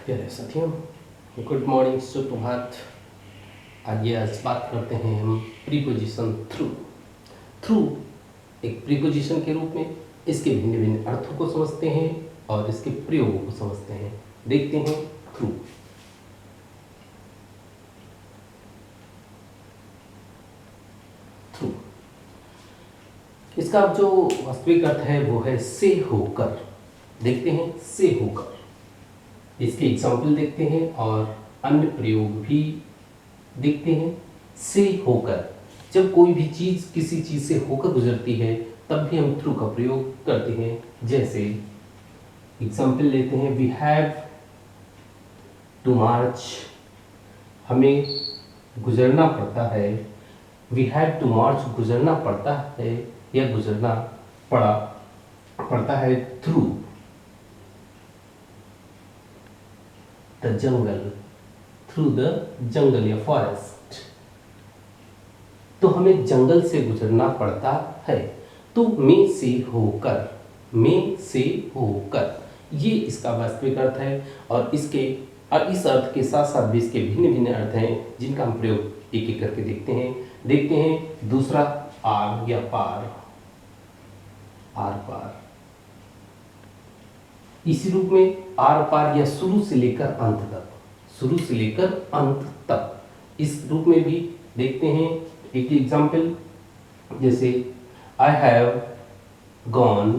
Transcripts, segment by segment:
प्यारे साथियों, good morning, सुप्रभात। आइए आज बात करते हैं हम प्रीपोजिशन थ्रू। थ्रू एक प्रीपोजिशन के रूप में इसके भिन्न भिन्न अर्थों को समझते हैं और इसके प्रयोगों को समझते हैं। देखते हैं थ्रू। थ्रू इसका जो वास्तविक अर्थ है वो है से होकर। देखते हैं से होकर, इसके एग्जाम्पल देखते हैं और अन्य प्रयोग भी देखते हैं। से होकर, जब कोई भी चीज़ किसी चीज़ से होकर गुजरती है तब भी हम थ्रू का प्रयोग करते हैं। जैसे एग्जाम्पल लेते हैं, वी हैव टू मार्च, हमें गुजरना पड़ता है। वी हैव टू मार्च गुजरना पड़ता है या गुजरना पड़ता है through the jungle, through the jungle या फॉरेस्ट। तो हमें जंगल से गुजरना पड़ता है। तो में से होकर, में से होकर, ये इसका वास्तविक अर्थ है। और इस अर्थ के साथ साथ भी इसके भिन्न भिन्न अर्थ हैं जिनका हम प्रयोग एक एक करके देखते हैं। दूसरा आर या पार, आर पार। इसी रूप में आर पार या शुरू से लेकर अंत तक, शुरू से लेकर अंत तक, इस रूप में भी देखते हैं। एक एग्जाम्पल जैसे I have gone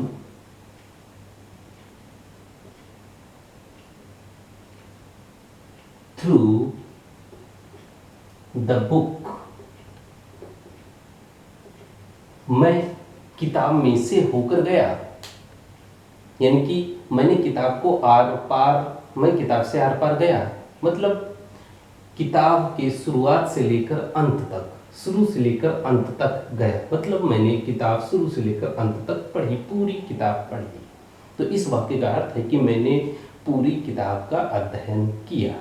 through the book, मैं किताब में से होकर गया। यानी कि मैंने किताब को मैं किताब से आर पार गया, मतलब किताब के शुरुआत से लेकर अंत तक, शुरू से लेकर अंत तक गया, मतलब मैंने किताब शुरू से लेकर अंत तक पढ़ी, पूरी किताब पढ़ी। तो इस वाक्य का अर्थ है कि मैंने पूरी किताब का अध्ययन किया।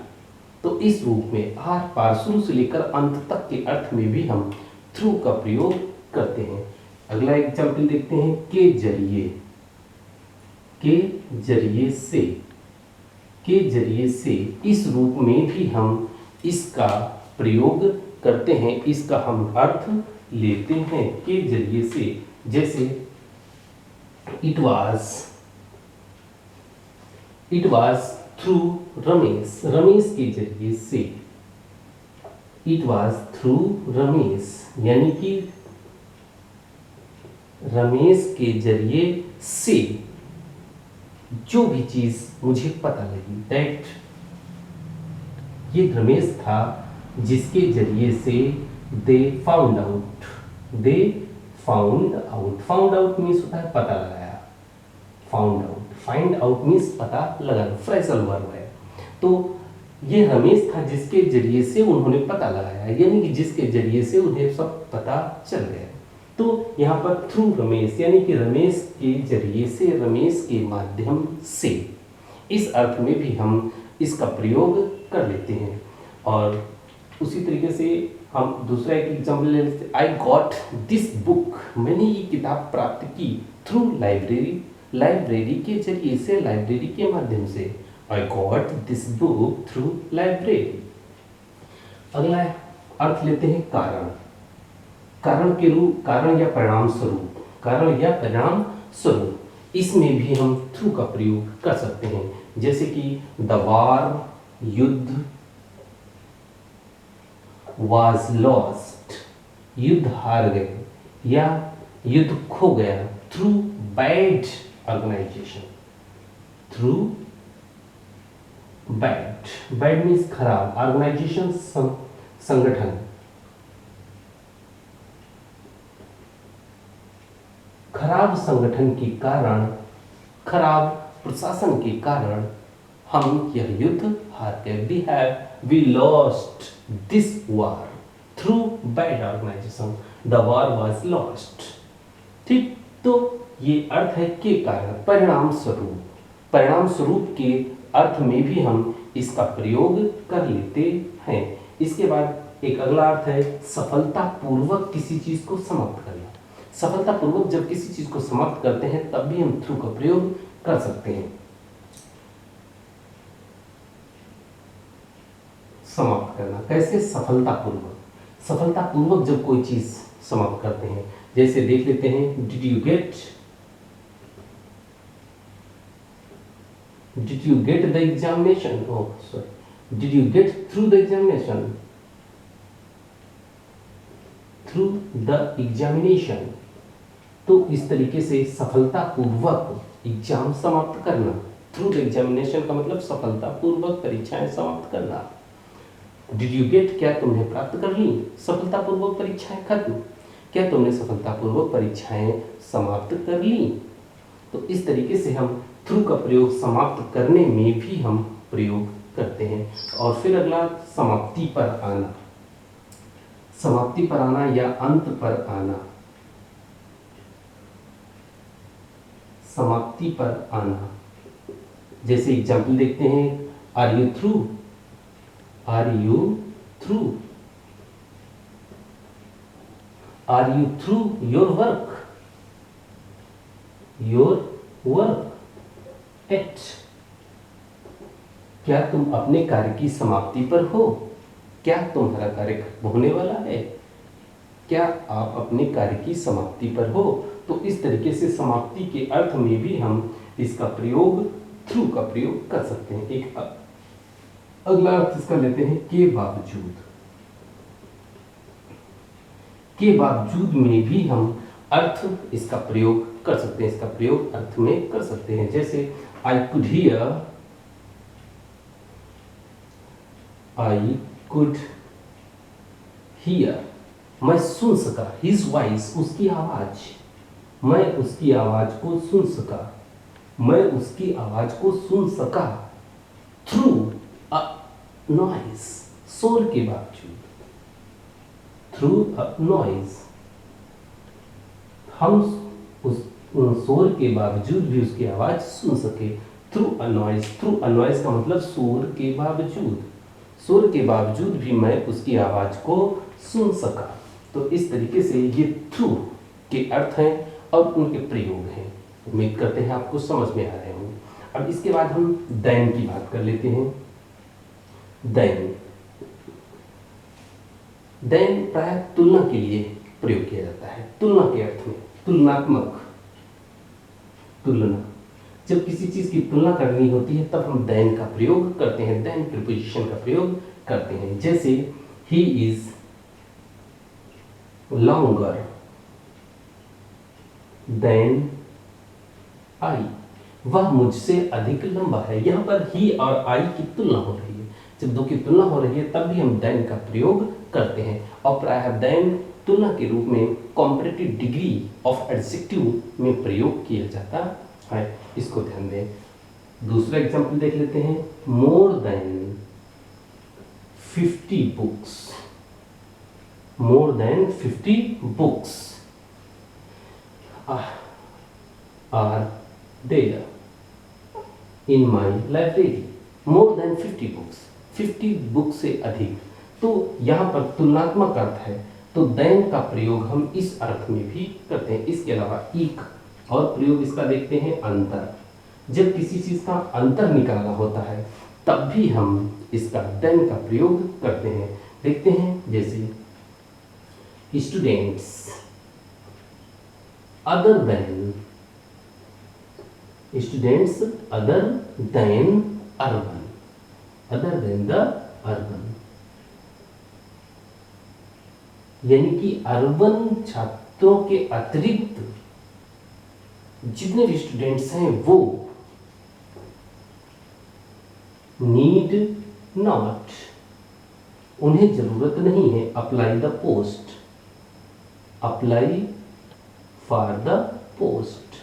तो इस रूप में आर पार, शुरू से लेकर अंत तक के अर्थ में भी हम थ्रू का प्रयोग करते हैं। अगला एग्जाम्पल देखते हैं, के जरिए, के जरिए से, के जरिए से, इस रूप में भी हम इसका प्रयोग करते हैं, इसका हम अर्थ लेते हैं के जरिए से। जैसे it was through Ramesh, Ramesh के जरिए से। इट वाज थ्रू रमेश, यानी कि रमेश के जरिए से जो भी चीज मुझे पता लगी, दैट, ये रमेश था जिसके जरिए से they found out, they found out, found out means होता है पता लगाया, found out, find out means पता लगाना, फ्रेजल वर्ब है। तो ये रमेश था जिसके जरिए से उन्होंने पता लगाया, यानी कि जिसके जरिए से उन्हें सब पता चल गया। तो यहाँ पर थ्रू रमेश, यानी कि रमेश के जरिए से, रमेश के माध्यम से, इस अर्थ में भी हम इसका प्रयोग कर लेते हैं। और उसी तरीके से हम दूसरा एक एग्जाम्पल ले लेते हैं, आई गॉट दिस बुक, मैंने ये किताब प्राप्त की थ्रू लाइब्रेरी, लाइब्रेरी के जरिए से, लाइब्रेरी के माध्यम से। I got this book through library. अगला अर्थ लेते हैं कारण, कारण के रूप, कारण या परिणाम स्वरूप, कारण या परिणाम स्वरूप, इसमें भी हम थ्रू का प्रयोग कर सकते हैं। जैसे कि द वार, युद्ध, was lost, युद्ध हार गए या युद्ध खो गया through bad organisation, through bad, bad means खराब, ऑर्गेनाइजेशन संगठन, खराब संगठन के कारण, खराब प्रशासन के कारण हम यह युद्ध हार गए। We lost this war through bad organization. The war was lost. ठीक, तो ये अर्थ है के कारण, परिणाम स्वरूप, परिणाम स्वरूप के अर्थ में भी हम इसका प्रयोग कर लेते हैं। इसके बाद एक अगला अर्थ है सफलतापूर्वक किसी चीज को समाप्त करना। सफलतापूर्वक जब किसी चीज को समाप्त करते हैं तब भी हम थ्रू का प्रयोग कर सकते हैं। समाप्त करना। कैसे? सफलतापूर्वक। सफलतापूर्वक जब कोई चीज समाप्त करते हैं, जैसे देख लेते हैं, did you get the examination, oh sorry, did you get through the examination, through the examination. तो इस तरीके से सफलतापूर्वक एग्जाम समाप्त करना। थ्रू द एग्जामिनेशन का मतलब सफलतापूर्वक परीक्षाएं समाप्त करना। डिड यू गेट, क्या तुमने प्राप्त कर ली सफलतापूर्वक परीक्षाएं खत्म, क्या तुमने सफलतापूर्वक परीक्षाएं समाप्त कर ली। तो इस तरीके से हम थ्रू का प्रयोग समाप्त करने में भी हम प्रयोग करते हैं। और फिर अगला समाप्ति पर आना। समाप्ति पर आना या अंत पर आना। समाप्ति पर आना, जैसे एग्जाम्पल देखते हैं, are you through, are you through, are you through your work, at, क्या तुम अपने कार्य की समाप्ति पर हो, क्या तुम्हारा कार्य खत्म होने वाला है, क्या आप अपने कार्य की समाप्ति पर हो। तो इस तरीके से समाप्ति के अर्थ में भी हम इसका प्रयोग, थ्रू का प्रयोग कर सकते हैं। एक अगला अर्थ इसका लेते हैं, के बावजूद। के बावजूद में भी हम अर्थ इसका प्रयोग कर सकते हैं, इसका प्रयोग अर्थ में कर सकते हैं। जैसे आई कुड हियर, मैं सुन सका, हिज वॉइस, उसकी आवाज, मैं उसकी आवाज को सुन सका, मैं उसकी आवाज को सुन सका, थ्रू अ नॉइज, शोर के बावजूद, थ्रू अ नॉइज, हम उस शोर के बावजूद भी उसकी आवाज सुन सके। Through a noise, through a noise का मतलब शोर के बावजूद, शोर के बावजूद भी मैं उसकी आवाज को सुन सका। तो इस तरीके से ये थ्रू के अर्थ हैं और उनके प्रयोग हैं। उम्मीद करते हैं आपको समझ में आ रहे होंगे। अब इसके बाद हम देन की बात कर लेते हैं। देन प्राय तुलना के लिए प्रयोग किया जाता है। तुलना के अर्थ में, तुलनात्मक, तुलना, जब किसी चीज की तुलना करनी होती है तब हम देन का प्रयोग करते हैं, देन प्रीपोजिशन का प्रयोग करते हैं। जैसे ही इज लॉन्गर देन आई, वह मुझसे अधिक लंबा है। यहाँ पर ही और आई की तुलना हो रही है। जब दो की तुलना हो रही है तब भी हम देन का प्रयोग करते हैं। और प्रायः देन तुलना के रूप में कॉम्परेटिव डिग्री ऑफ एडजेक्टिव में प्रयोग किया जाता है, इसको ध्यान दें। दूसरा एग्जाम्पल देख लेते हैं, more than 50 books, more than 50 books are there in my library. More than 50 books, 50 book से अधिक। तो यहाँ पर तुलनात्मक अर्थ है, तो देन का प्रयोग हम इस अर्थ में भी करते हैं। इसके अलावा एक और प्रयोग इसका देखते हैं, अंतर। जब किसी चीज का अंतर निकालना होता है तब भी हम इसका देन का प्रयोग करते हैं। देखते हैं, जैसे students other than, students other than urban, other than the urban, यानी कि अर्बन छात्रों के अतिरिक्त जितने भी स्टूडेंट्स हैं वो नीड नॉट, उन्हें जरूरत नहीं है, apply the post, apply for the post.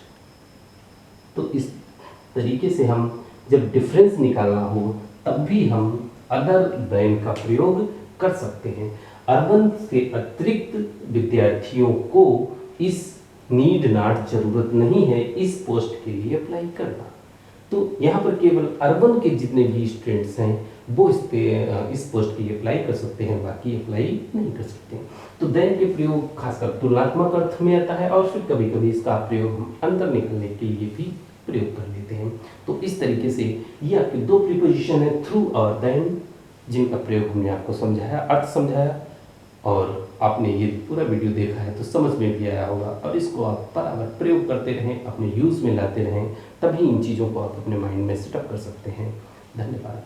तो इस तरीके से हम जब डिफरेंस निकालना हो तब भी हम अदर देन का प्रयोग कर सकते हैं। अर्बन के अतिरिक्त विद्यार्थियों को इस नीड नॉट जरूरत नहीं है इस पोस्ट के लिए अप्लाई करना। तो यहाँ पर केवल अर्बन के जितने भी स्टूडेंट्स हैं वो इस पोस्ट के लिए अप्लाई कर सकते हैं, बाकी अप्लाई नहीं कर सकते। तो देन के प्रयोग खासकर तुलनात्मक अर्थ में आता है और फिर कभी कभी इसका प्रयोग हम अंतर निकलने के लिए भी प्रयोग कर लेते हैं। तो इस तरीके से ये आपके दो प्रीपोजिशन है, थ्रू और देन, जिनका प्रयोग हमने आपको समझाया, अर्थ समझाया, और आपने ये पूरा वीडियो देखा है तो समझ में भी आया होगा। और इसको आप बराबर प्रयोग करते रहें, अपने यूज़ में लाते रहें, तभी इन चीज़ों को आप अपने माइंड में सेटअप कर सकते हैं। धन्यवाद।